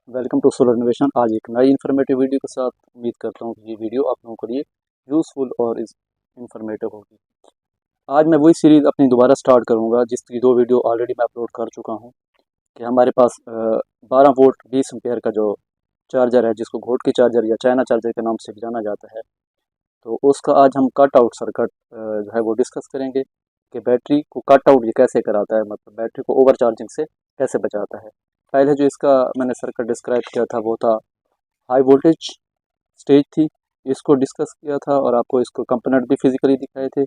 Welcome to solar innovation. आज एक नई इन्फॉर्मेटिव वीडियो के साथ उम्मीद करता हूँ कि ये वीडियो आप लोगों के लिए यूज़फुल और इन्फॉर्मेटिव होगी। आज मैं वही सीरीज़ अपनी दोबारा स्टार्ट करूँगा जिसकी 2 वीडियो ऑलरेडी मैं अपलोड कर चुका हूँ कि हमारे पास 12 वोल्ट 20 एम्पेयर का जो चार्जर है, जिसको घोट की चार्जर या चाइना चार्जर के नाम से भी जाना जाता है, तो उसका आज हम कट आउट सर्किट जो है वो डिस्कस करेंगे कि बैटरी को कट आउट ये कैसे कराता है, मतलब बैटरी को ओवर चार्जिंग से कैसे बचाता है। पहले जो इसका मैंने सर्किट डिस्क्राइब किया था वो था हाई वोल्टेज स्टेज थी, इसको डिस्कस किया था और आपको इसको कंपोनेंट भी फिजिकली दिखाए थे।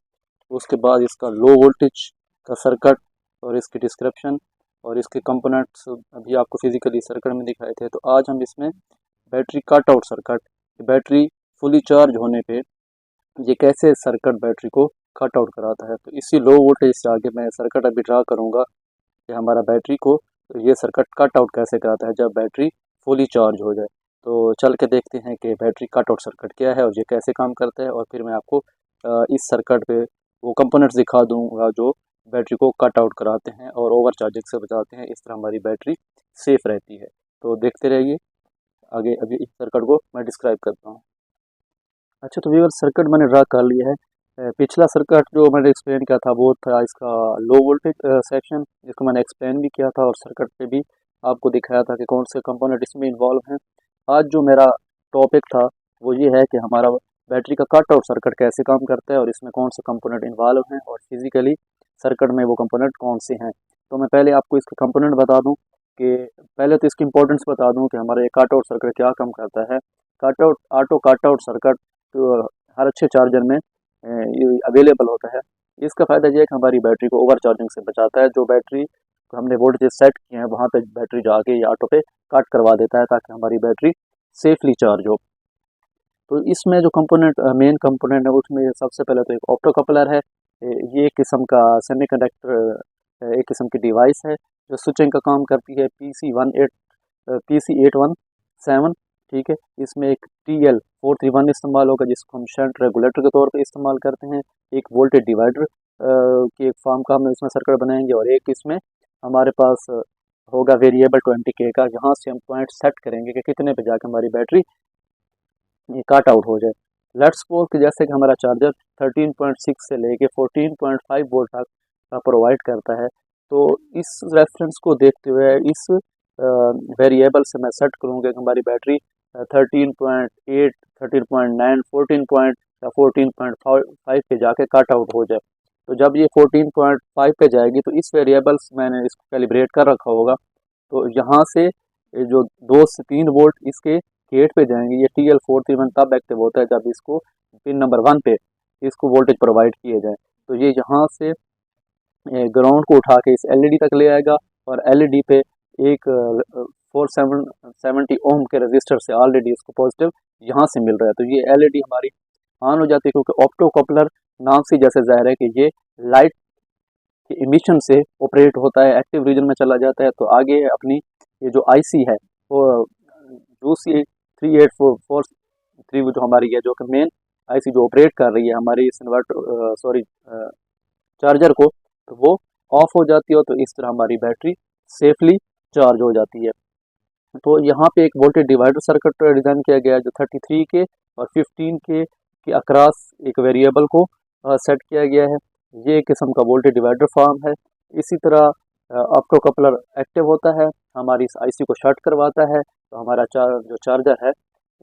उसके बाद इसका लो वोल्टेज का सर्किट और इसकी डिस्क्रिप्शन और इसके कंपोनेंट्स अभी आपको फिजिकली सर्किट में दिखाए थे। तो आज हम इसमें battery cut out circuit, battery fully charge होने पे ये कैसे सर्किट बैटरी को कट आउट कराता है, तो इसी लो वोल्टेज से आगे मैं सर्किट अभी ड्रा करूँगा कि हमारा बैटरी को ये सर्किट कट आउट कैसे कराता है जब बैटरी फुली चार्ज हो जाए। तो चल के देखते हैं कि बैटरी कट आउट सर्किट क्या है और ये कैसे काम करता है, और फिर मैं आपको इस सर्किट पे वो कंपोनेंट्स दिखा दूंगा जो बैटरी को कट आउट कराते हैं और ओवर चार्जिंग से बचाते हैं। इस तरह हमारी बैटरी सेफ रहती है। तो देखते रहिए आगे। अभी इस सर्किट को मैं डिस्क्राइब करता हूँ। अच्छा, तो व्यूअर सर्किट मैंने ड्रा कर लिया है। पिछला सर्किट जो मैंने एक्सप्लेन किया था वो था इसका लो वोल्टेज सेक्शन, जिसको मैंने एक्सप्लेन भी किया था और सर्किट पे भी आपको दिखाया था कि कौन से कंपोनेंट इसमें इन्वॉल्व हैं। आज जो मेरा टॉपिक था वो ये है कि हमारा बैटरी का कट आउट सर्किट कैसे काम करता है और इसमें कौन से कंपोनेंट इन्वॉल्व हैं और फिजिकली सर्किट में वो कंपोनेंट कौन से हैं। तो मैं पहले आपको इसके कंपोनेंट बता दूँ कि पहले तो इसकी इंपॉर्टेंस बता दूँ कि हमारा ये कट आउट सर्किट क्या काम करता है। Cut out auto cut out circuit तो हर अच्छे चार्जर में ये अवेलेबल होता है। इसका फ़ायदा ये है कि हमारी बैटरी को ओवर चार्जिंग से बचाता है। जो बैटरी को हमने वोल्टेज सेट किए हैं वहाँ पे बैटरी जाके ये ऑटो पे कट करवा देता है ताकि हमारी बैटरी सेफली चार्ज हो। तो इसमें जो कंपोनेंट मेन कंपोनेंट है उसमें सबसे पहले तो एक ऑप्टो कपलर है। ये एक किस्म का सेमीकंडक्टर, एक किस्म की डिवाइस है जो स्विचिंग का काम करती है। PC817, ठीक है। इसमें एक TL431 इस्तेमाल होगा जिसको हम शंट रेगुलेटर के तौर पे इस्तेमाल करते हैं। एक वोल्टेज डिवाइडर के एक फॉर्म का हम इसमें सर्किट बनाएंगे और एक इसमें हमारे पास होगा वेरिएबल 20K का। यहाँ से हम पॉइंट सेट करेंगे कि कितने पे जाकर हमारी बैटरी ये कट आउट हो जाए। लेट्स सपोज कि जैसे कि हमारा चार्जर 13.6 से लेके 14.5 वोल्ट तक का प्रोवाइड करता है, तो इस रेफरेंस को देखते हुए इस वेरिएबल से मैं सेट करूँगा कि हमारी बैटरी 13.8, 13.9, 14 पॉइंट या 14.5 पे जाके कट आउट हो जाए। तो जब ये 14.5 पे जाएगी तो इस वेरिएबल्स मैंने इसको कैलिब्रेट कर रखा होगा। तो यहाँ से ये जो 2 से 3 वोल्ट इसके गेट पे जाएंगे। ये TL431 तब एक्टिव होता है जब इसको पिन नंबर 1 पे इसको वोल्टेज प्रोवाइड किए जाए। तो ये यहाँ से ग्राउंड को उठा के इस LED तक ले आएगा और LED पे एक 470 ओम के रजिस्टर से ऑलरेडी इसको पॉजिटिव यहाँ से मिल रहा है। तो ये LED हमारी ऑन हो जाती है क्योंकि ऑप्टो कपलर नाम से जैसे जाहिर है कि ये लाइट के इमिशन से ऑपरेट होता है, एक्टिव रीजन में चला जाता है। तो आगे अपनी ये जो IC है वो UC38443 जो हमारी है, जो कि मेन IC जो ऑपरेट कर रही है हमारी इस इन्वर्टर चार्जर को, तो वो ऑफ हो जाती है। तो इस तरह हमारी बैटरी सेफली चार्ज हो जाती है। तो यहाँ पे एक वोल्टेज डिवाइडर सर्किट डिज़ाइन किया गया है जो 33 के और 15 के अक्रॉस एक वेरिएबल को सेट किया गया है। ये एक किस्म का वोल्टेज डिवाइडर फॉर्म है। इसी तरह ऑप्टो कपलर एक्टिव होता है, हमारी इस IC को शॉर्ट करवाता है, तो हमारा जो चार्जर है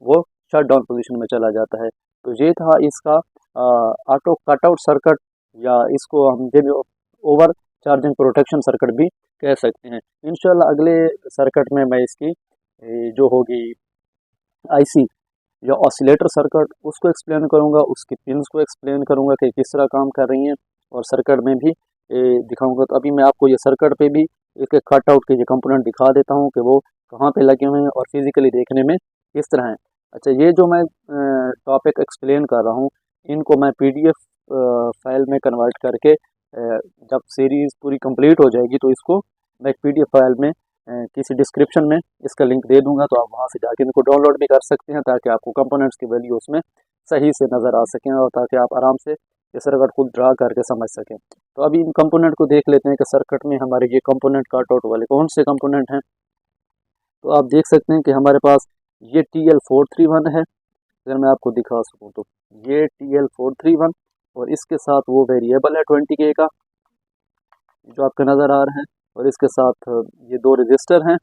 वो शट डाउन पोजीशन में चला जाता है। तो ये था इसका ऑटो कटआउट सर्किट, या इसको हम जो ओवर चार्जिंग प्रोटेक्शन सर्किट भी कह सकते हैं। इंशाल्लाह अगले सर्किट में मैं इसकी जो होगी IC या ऑसिलेटर सर्किट उसको एक्सप्लेन करूंगा, उसकी पिन्स को एक्सप्लेन करूंगा कि किस तरह काम कर रही हैं, और सर्किट में भी दिखाऊंगा। तो अभी मैं आपको ये सर्किट पे भी इसके कट आउट के ये कंपोनेंट दिखा देता हूँ कि वो कहाँ पे लगे हुए हैं और फिजिकली देखने में किस तरह हैं। अच्छा, ये जो मैं टॉपिक एक्सप्लेन कर रहा हूँ इनको मैं PDF फाइल में कन्वर्ट करके जब सीरीज़ पूरी कंप्लीट हो जाएगी तो इसको मैं एक PDF फाइल में किसी डिस्क्रिप्शन में इसका लिंक दे दूंगा, तो आप वहां से जाके इनको डाउनलोड भी कर सकते हैं ताकि आपको कंपोनेंट्स की वैल्यू उसमें सही से नज़र आ सकें और ताकि आप आराम से ये सर्किट खुद ड्रा करके समझ सकें। तो अभी इन कंपोनेंट को देख लेते हैं कि सर्किट में हमारे ये कंपोनेंट कट आउट वाले कौन से कंपोनेंट हैं। तो आप देख सकते हैं कि हमारे पास ये TL431 है। अगर मैं आपको दिखा सकूं तो ये TL431 और इसके साथ वो वेरिएबल है 20K का जो आपको नज़र आ रहा है, और इसके साथ ये 2 रजिस्टर हैं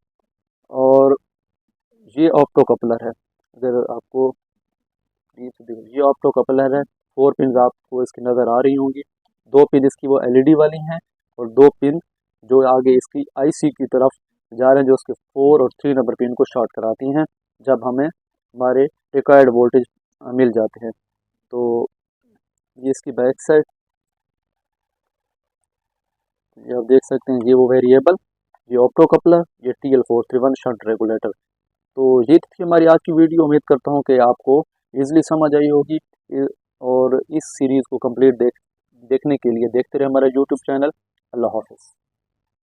और ये ऑप्टो कपलर है। अगर आपको ये ऑप्टो कपलर है, 4 पिन आपको इसकी नज़र आ रही होंगी। 2 पिन इसकी वो LED वाली हैं और 2 पिन जो आगे इसकी IC की तरफ जा रहे हैं, जो उसके 4 और 3 नंबर पिन को शॉर्ट कराती हैं जब हमें हमारे रिक्वायर्ड वोल्टेज मिल जाते हैं। तो ये इसकी बैक साइड, ये आप देख सकते हैं, ये वो वेरिएबल, ये ऑप्टो कपलर, ये TL431 शंट रेगुलेटर। तो ये थी हमारी आज की वीडियो। उम्मीद करता हूँ कि आपको ईजिली समझ आई होगी। और इस सीरीज़ को कंप्लीट देखने के लिए देखते रहे हमारा यूट्यूब चैनल। अल्लाह हाफ़िज़।